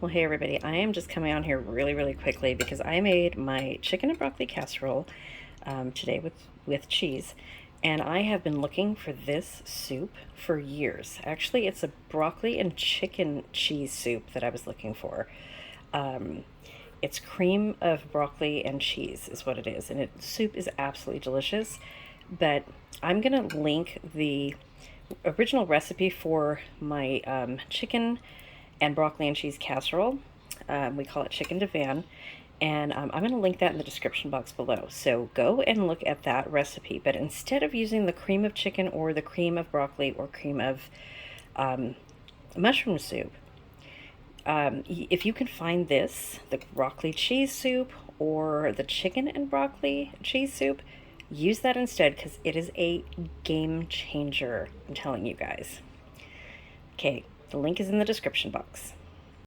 Well, hey everybody, I am just coming on here really quickly because I made my chicken and broccoli casserole today with cheese, and I have been looking for this soup for years. Actually, it's a broccoli and chicken cheese soup that I was looking for. Um, it's cream of broccoli and cheese is what it is, and soup is absolutely delicious. But I'm gonna link the original recipe for my chicken and broccoli and cheese casserole. We call it chicken Divan. And I'm going to link that in the description box below. So go and look at that recipe. But instead of using the cream of chicken or the cream of broccoli or cream of mushroom soup, if you can find this, the broccoli cheese soup or the chicken and broccoli cheese soup, use that instead because it is a game changer. I'm telling you guys. Okay, the link is in the description box.